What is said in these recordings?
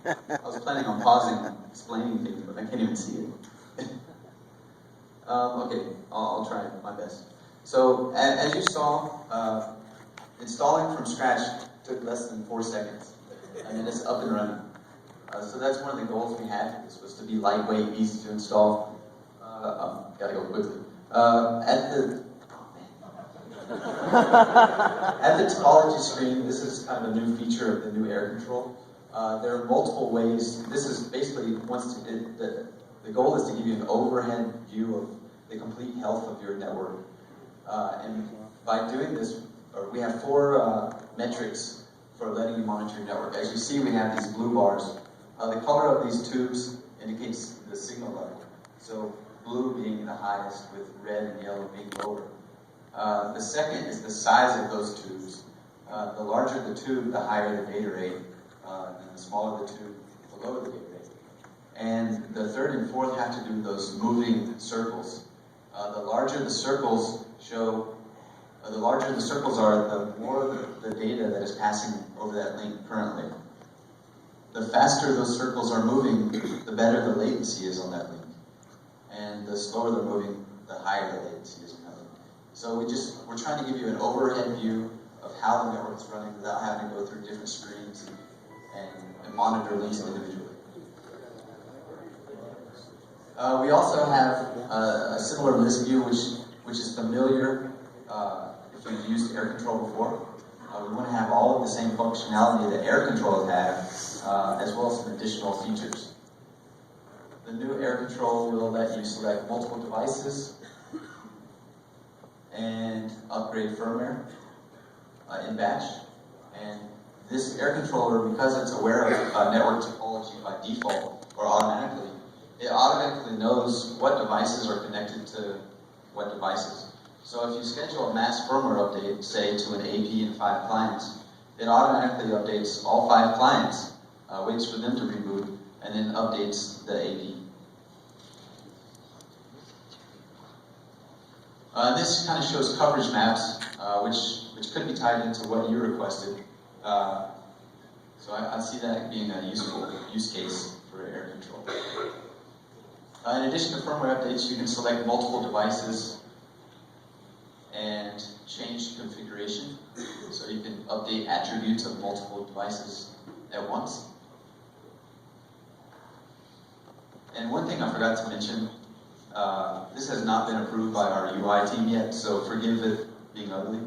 I was planning on pausing and explaining things, but I can't even see it. Okay, I'll try my best. So, as you saw, installing from scratch took less than 4 seconds, and then it's up and running. So that's one of the goals we had. This was to be lightweight, easy to install. Gotta go quickly. At the topology screen, this is kind of a new feature of the new air control. There are multiple ways. This is basically, the goal is to give you an overhead view of the complete health of your network. And by doing this, we have 4 metrics for letting you monitor your network. As you see, we have these blue bars. The color of these tubes indicates the signal level. So blue being the highest, with red and yellow being lower. The second is the size of those tubes. The larger the tube, the higher the data rate, and the smaller the tube, the lower the data rate. And the third and fourth have to do with those moving circles. The larger the circles are, the more the data that is passing over that link currently. The faster those circles are moving, the better the latency is on that link. And the slower they're moving, the higher the latency is on that link. So we're trying to give you an overhead view of how the network is running without having to go through different screens and monitor links individually. We also have a similar list view, which is familiar if you've used air control before. We want to have all of the same functionality that air controllers have, as well as some additional features. The new air control will let you select multiple devices and upgrade firmware in batch. And this air controller, because it's aware of network topology by default or automatically, it automatically knows what devices are connected to what devices. So if you schedule a mass firmware update, say to an AP and 5 clients, it automatically updates all 5 clients, waits for them to reboot, and then updates the AP. This kind of shows coverage maps, which could be tied into what you requested. So I see that being a useful use case for air control. In addition to firmware updates, you can select multiple devices and change configuration. So you can update attributes of multiple devices at once. And one thing I forgot to mention, this has not been approved by our UI team yet, so forgive it being ugly.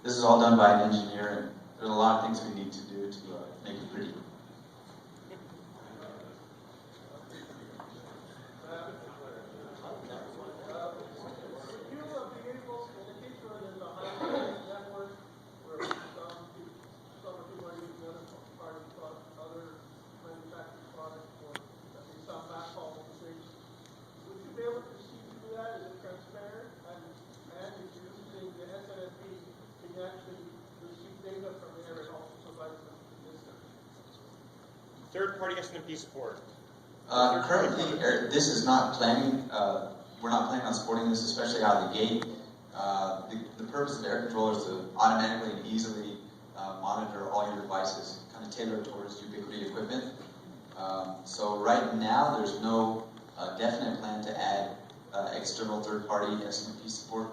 This is all done by an engineer, and there's a lot of things we need to do to make it pretty. Third-party SNMP support. Currently, this is not planning. We're not planning on supporting this, especially out of the gate. The purpose of air controller is to automatically and easily monitor all your devices, kind of tailored towards Ubiquiti equipment. So right now, there's no definite plan to add external third-party SNMP support.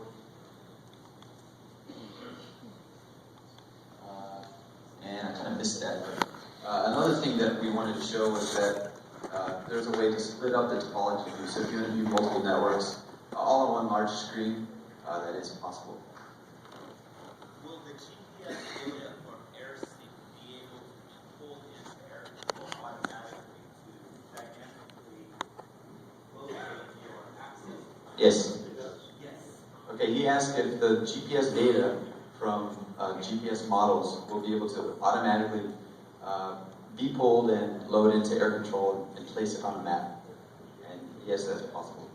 And I kind of missed that. Another thing that we wanted to show was that there's a way to split up the topology view. So if you're going to view multiple networks all on one large screen, that is possible. Will the GPS data from AirSync be able to be pulled into air control automatically to dynamically locate your access? Yes. Yes. Okay, he asked if the GPS data from GPS models will be able to automatically be pulled and load into air control and place it on a map. And yes, that's possible.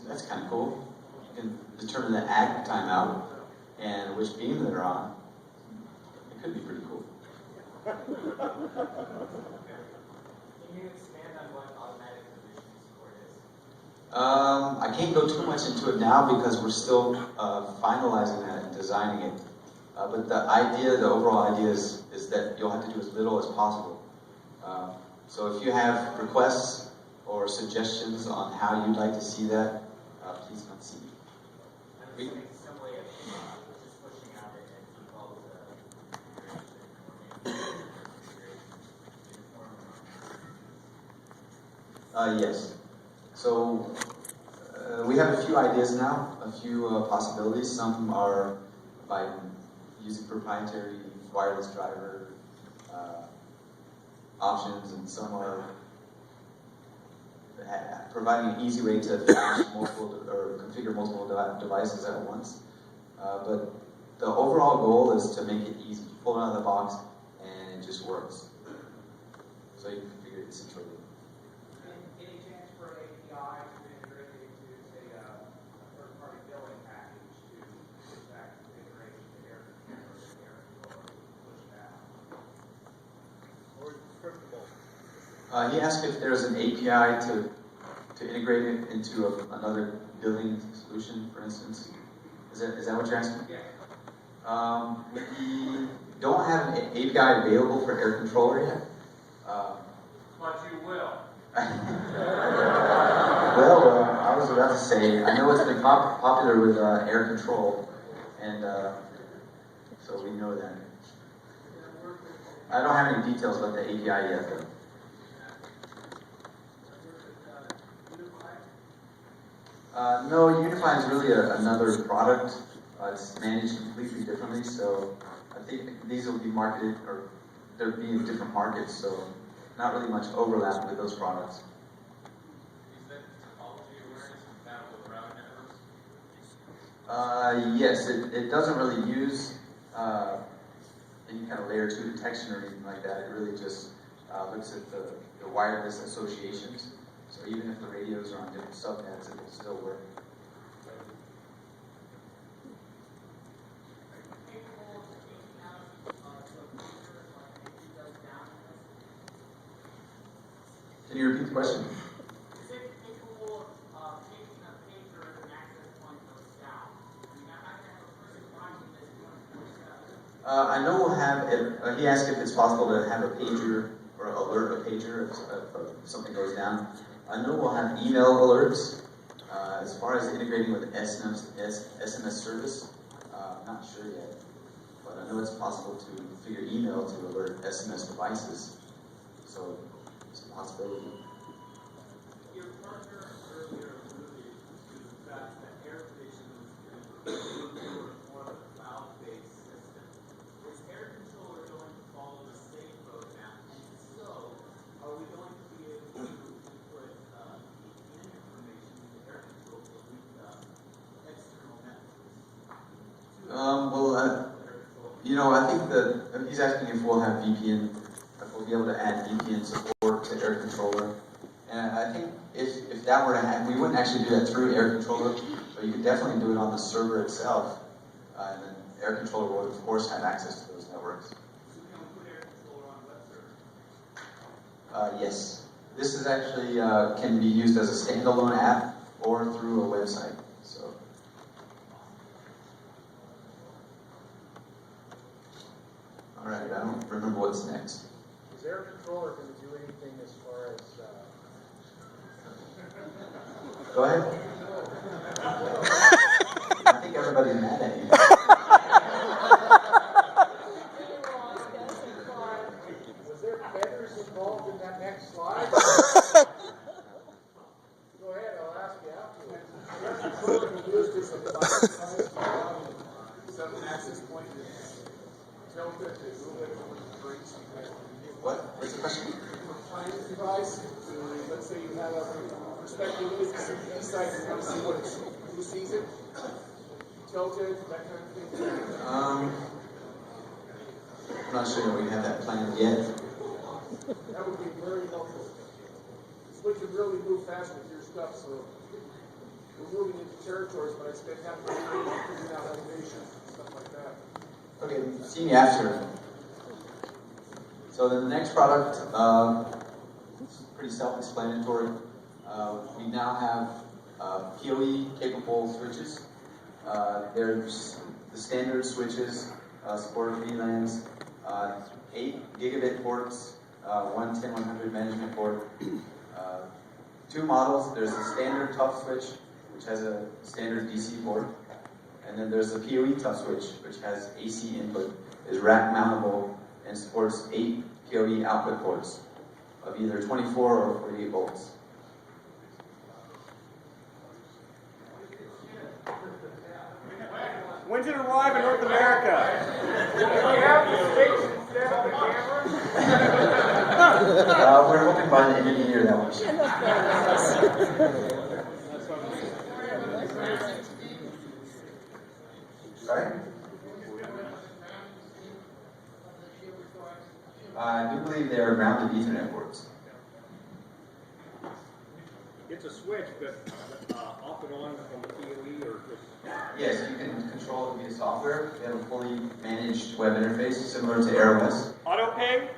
That's kind of cool. You can determine the ag timeout and which beam they're on. It could be pretty cool. Can you expand on what automatic position support is? I can't go too much into it now because we're still finalizing that and designing it. But the idea, the overall idea is that you'll have to do as little as possible. So if you have requests or suggestions on how you'd like to see that, please come see me. And it's some way of just pushing out it and default configuration. Yes. So we have a few ideas now, a few possibilities. Some are by using proprietary wireless driver options, and some are providing an easy way to flash multiple or configure multiple devices at once. But the overall goal is to make it easy. You pull it out of the box and it just works. So you can configure it centrally. Any chance for an API to integrate into, say, a third-party billing package to push that configuration to AirController, push that? Or scriptable? He asked if there's an API to integrate it into another billing solution, for instance. Is that what you're asking? Yeah. We don't have an API available for AirController yet. But you will. Well, I was about to say, I know it's been popular with air control, and so we know that. I don't have any details about the API yet, though. No, Unify is really another product. It's managed completely differently, so I think these will be marketed, or they'll be in different markets, so not really much overlap with those products. Is that topology awareness compatible with routing networks? Yes, it doesn't really use any kind of layer 2 detection or anything like that. It really just looks at the wireless associations. So even if the radios are on different subnets, it will still work. Can you repeat the question? Is it capable of taking a pager as an access point goes down? I mean, I'm not going to have a person watching this 24/7. I know we'll have it. He asked if it's possible to have a pager or alert a pager if something goes down. I know we'll have email alerts. As far as integrating with SMS service, I'm not sure yet. But I know it's possible to configure email to alert SMS devices. So it's a possibility. Your partner earlier alluded to the fact that AirVision was going to move more of a cloud-based system. Is AirController going to follow the same roadmap? And if so, are we going to be able to put VPN information into AirController to lead external networks? I think that he's asking if we'll have VPN, if we'll be able to add VPN support to AirController. And I think if that were to happen, we wouldn't actually do that through AirController, but you could definitely do it on the server itself. And then AirController would, of course, have access to those networks. So we can put AirController on web server? Yes. This is actually can be used as a standalone app or through a website. So. All right, I don't remember what's next. Is AirController going to do anything as far as... Go ahead. I think everybody's mad at you. Was there feathers involved in that next slide? Go ahead, I'll ask you afterwards. AirController can be used as a device, some access point is tilted to move it over the brakes. What's the question? Client device, let's say you have a prospective CP site, you want to see what it's, who sees it, tilted, that kind of thing. I'm not sure we have that planned yet. That would be very helpful. We can really move fast with your stuff, so we're moving into territories, but I spent half my time figuring out elevation, stuff like that. Okay, see me after. So then the next product, is pretty self-explanatory. We now have PoE capable switches. There's the standard switches, supported VLANs, 8 gigabit ports, one 10100 management port. Two models. There's the standard tough switch, which has a standard DC port, and then there's the PoE tough switch, which has AC input, is rack mountable, and supports 8 PoE output ports of either 24 or 48 volts. When's it arrive in North America? We're hoping by the end of the year that will be. Sorry? I do believe they are grounded Ethernet ports. It's a switch, but off and on from the PoE or just... Yes, you can control it via software. They have a fully managed web interface similar to Airmax. Auto ping?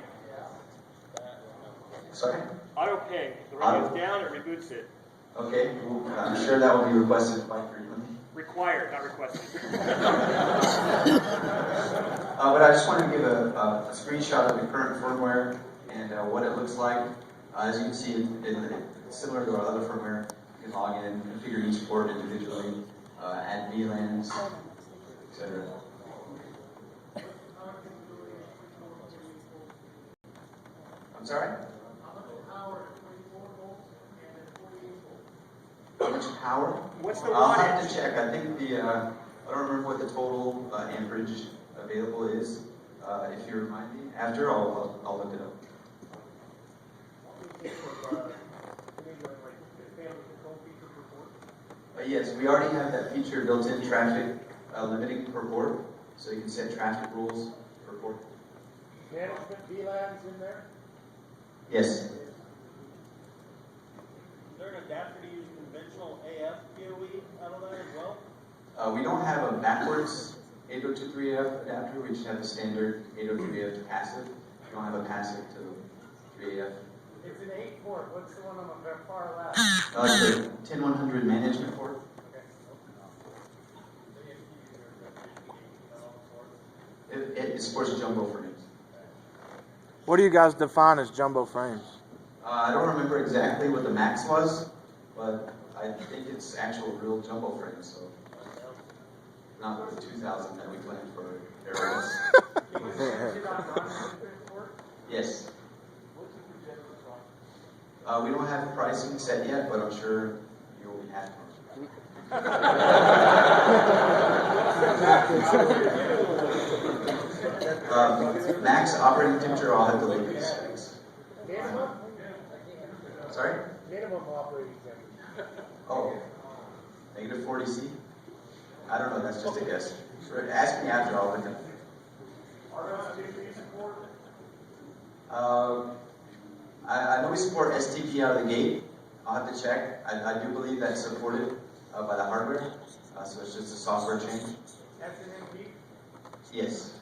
Sorry? Auto ping. The radio's down, it reboots it. Okay, well, I'm sure that will be requested quite frequently. Required, not requested. But I just want to give a screenshot of the current firmware and what it looks like. As you can see, it's similar to our other firmware. You can log in, configure each port individually, add VLANs, etc. I'm sorry? How much power? What's the I'll have wattage? to check. I think I don't remember what the total amperage available is. If you remind me after, I'll look it up. Yes, we already have that feature built in, traffic limiting per port, so you can set traffic rules per port. Management VLANs in there? Yes. Is there an adapter to use conventional AF PoE out of that as well? We don't have a backwards 802.3AF adapter. We just have the standard 802.3AF to passive. We don't have a passive to 3AF. It's an 8-port. What's the one on the far left? The 10100 management port. It supports jumbo frames. What do you guys define as jumbo frames? I don't remember exactly what the max was, but I think it's actual real jumbo frames, so not with the 2000 that we planned for Airmax. Yes. We don't have pricing set yet, but I'm sure you'll be happy. Max operating temperature, I'll have to look at these specs. Minimum? Sorry? Minimum operating temperature. Oh, negative 40C? I don't know, that's just a guess. Ask me after, I'll look at it. RSTP support? I know we support STP out of the gate. I'll have to check. I do believe that's supported by the hardware, so it's just a software change. SNMP? Yes,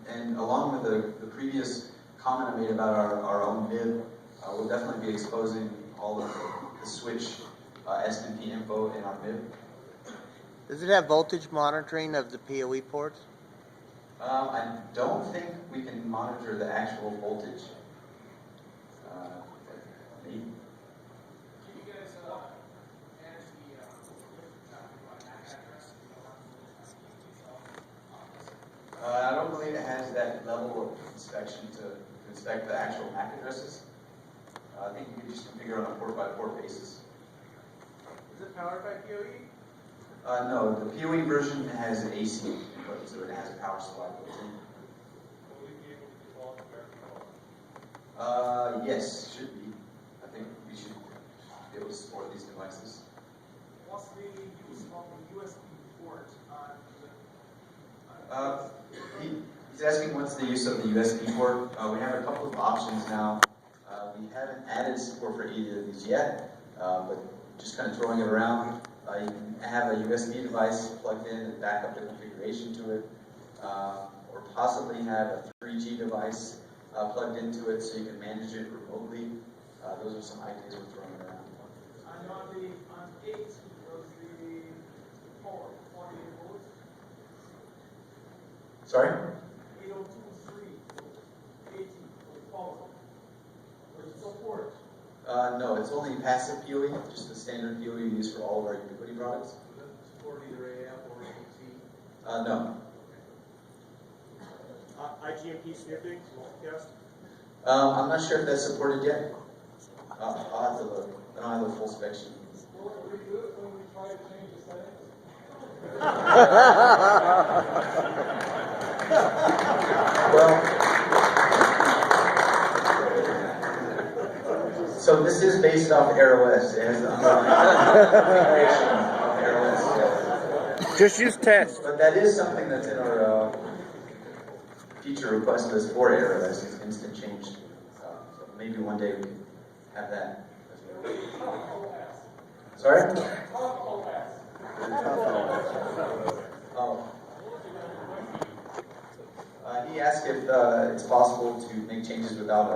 and along with the previous comment I made about our own bib, we'll definitely be exposing all of the switch SNMP info in our bib. Does it have voltage monitoring of the PoE ports? I don't think we can monitor the actual voltage. Maybe. Can you guys manage the traffic address? I don't believe it has that level of inspection to inspect the actual MAC addresses. I think you can just configure on a port-by-port basis. Is it powered by PoE? No, the PoE version has an AC input, so it has a power supply built in. Will we be able to default to Yes, should be. I think we should be able to support these devices. What's the use of the USB port? He's asking what's the use of the USB port. We have a couple of options now. We haven't added support for either of these yet, but just kind of throwing it around. You can have a USB device plugged in and back up the configuration to it, or possibly have a 3G device plugged into it so you can manage it remotely. Those are some ideas we're throwing around. On 8, Sorry? 802.3, 80, follow. Or is it support? No, it's only passive PoE, just the standard PoE we use for all of our Ubiquiti products. Support either AF or AT. No. IGMP sniffing, multicast. I'm not sure if that's supported yet. I'll have to look. I don't have the full spec sheet. Well, we do it when we try to change the settings. Well, so this is based off AirOS. It has the configuration of AirOS. Just use test. But that is something that's in our feature request list for AirOS. It's instant change. So maybe one day we can have that. Sorry? Oh. He asked if it's possible to make changes without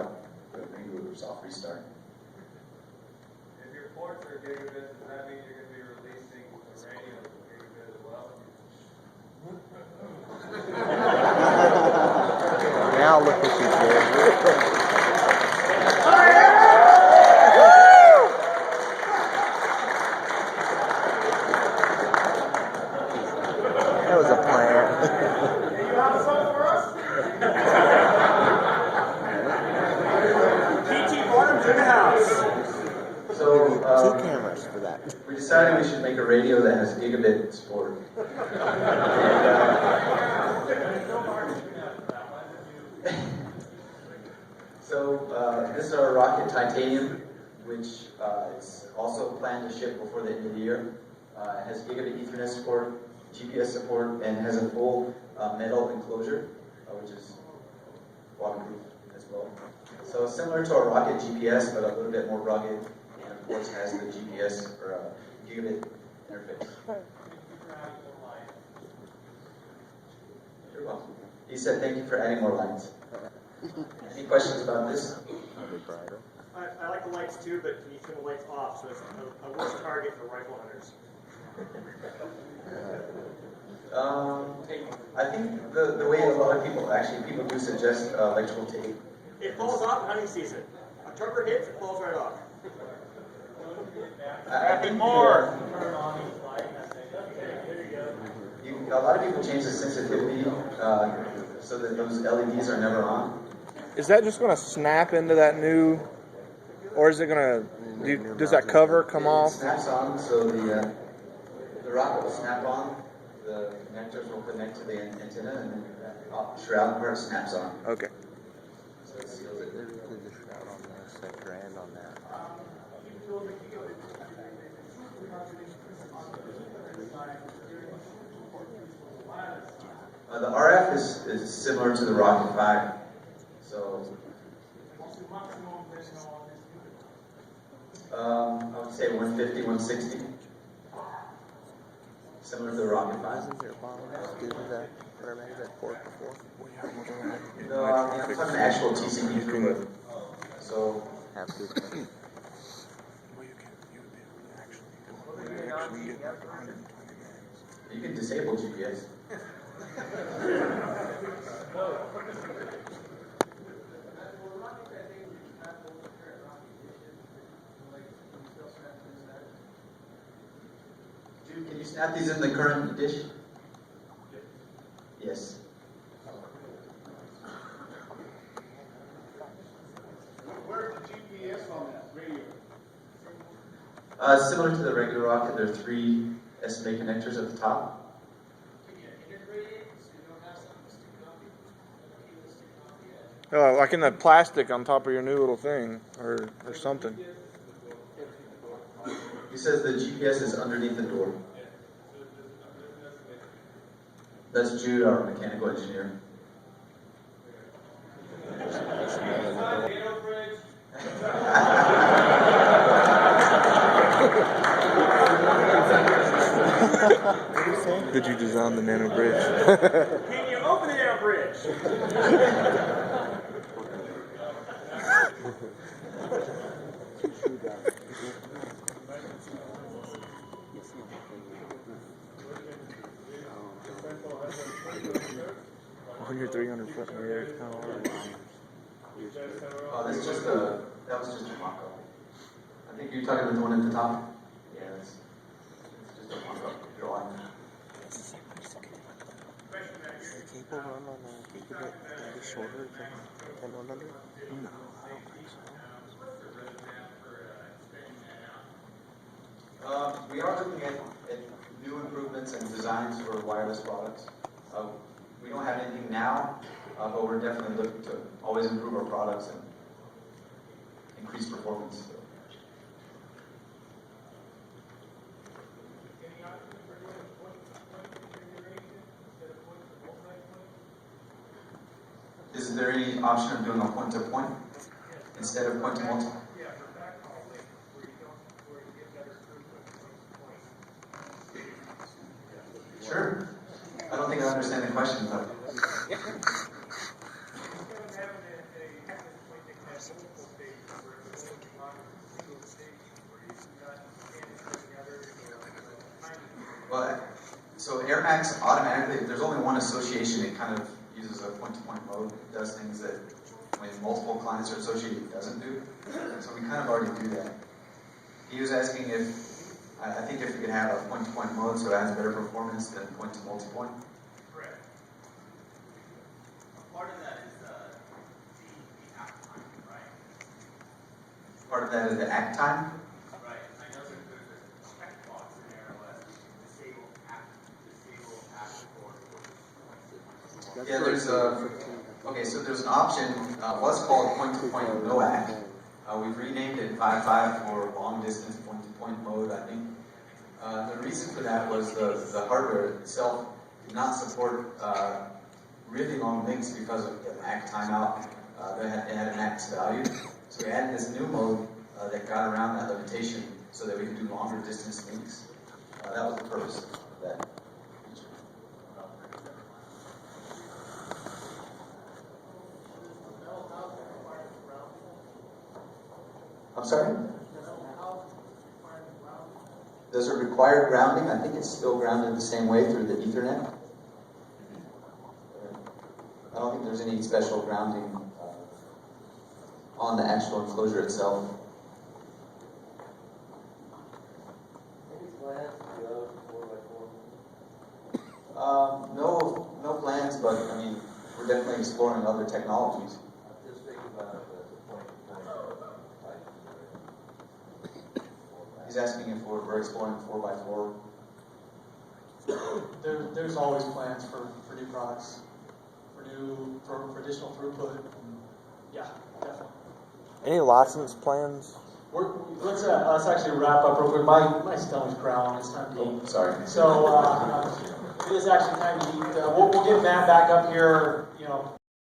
a reboot or soft restart. If your ports are gigabit, does that mean you're going to be releasing the radio to gigabit as well? Now look what you did. That was a plan. You have something for us? PT Barnum's in the house. So Two cameras for that. we decided we should make a radio that has gigabit support. So this is our Rocket Titanium, which is also planned to ship before the end of the year. It has gigabit Ethernet support, GPS support, and has a full metal enclosure, which is waterproof as well. So similar to our Rocket GPS, but a little bit more rugged, and of course has the GPS or gigabit interface. You're welcome. He said thank you for adding more lights. Any questions about this? I like the lights too, but can you turn the lights off so it's a worse target for rifle hunters? I think the way a lot of people do suggest electrical tape. It falls off in hunting season. October hits, it falls right off. I think more. a lot of people change the sensitivity so that those LEDs are never on. Is that just going to snap into that new, or is it going to, does that cover come It off? snaps on, so the rocket will snap on, the connectors will connect to the antenna, and then that shroud part snaps on. Okay. So it seals it. There's the shroud on this, that grand on that. The RF is similar to the Rocket 5. So I would say 150, 160. Similar to the Rocket 5. Isn't there a bottle that did that Airmax that port before? No, I'm talking actual TCP throughput. So Have to. you can disable GPS. Can you snap these in the current dish? Yes. Where's the GPS on that radio? Similar to the regular rocket, there are 3 SMA connectors at the top. Can you integrate it so you don't have something sticking off the Like in the plastic on top of your new little thing, or something. He says the GPS is underneath the door. That's Jude, our mechanical engineer. Did you design the nano bridge? Can you open the nano bridge? That's just that was just a mock-up. I think you're talking about the one at the top? Yeah, it's just a mock-up drawing. Does the cable run on a gigabit maybe shorter than 100? No, I don't think so. We are looking at new improvements and designs for wireless products. We don't have anything now, but we're definitely looking to always improve our products and increase performance. Any options for doing point configuration instead of point to multi-point? Is there any option of doing a point-to-point instead of point-to-multi? Yeah, for backhaul links where you get better throughput point to point. Sure. I don't think I understand the question, but Instead of having a access point that has multiple stages where it's only on a single stage where you've got standing together well, so Airmax automatically, if there's only one association, it kind of uses a point-to-point mode. It does things that when multiple clients are associated, it doesn't do. So we kind of already do that. He was asking if, I think if we could have a point-to-point mode so it has better performance than point-to-multipoint. Correct. Part of that is the app time, right? Part of that is the act time. Right. I know that there's a checkbox in there that disable app for Yeah, there's okay, so there's an option, what's called point-to-point no act. We've renamed it 5.5 for long-distance point-to-point mode, I think. The reason for that was the hardware itself did not support really long links because of the act timeout. It had an act value. So we added this new mode that got around that limitation so that we could do longer distance links. That was the purpose of that. I'm sorry? Does it require grounding? I think it's still grounded the same way through the Ethernet. I don't think there's any special grounding on the actual enclosure itself. No plans, but I mean, we're definitely exploring other technologies. He's asking if we're exploring 4x4. There's always plans for new products, for additional throughput. Yeah, definitely. Any license plans? Let's actually wrap up real quick. My stomach's growling. It's time to eat. Oh, sorry. So it is actually time to eat. We'll get Matt back up here,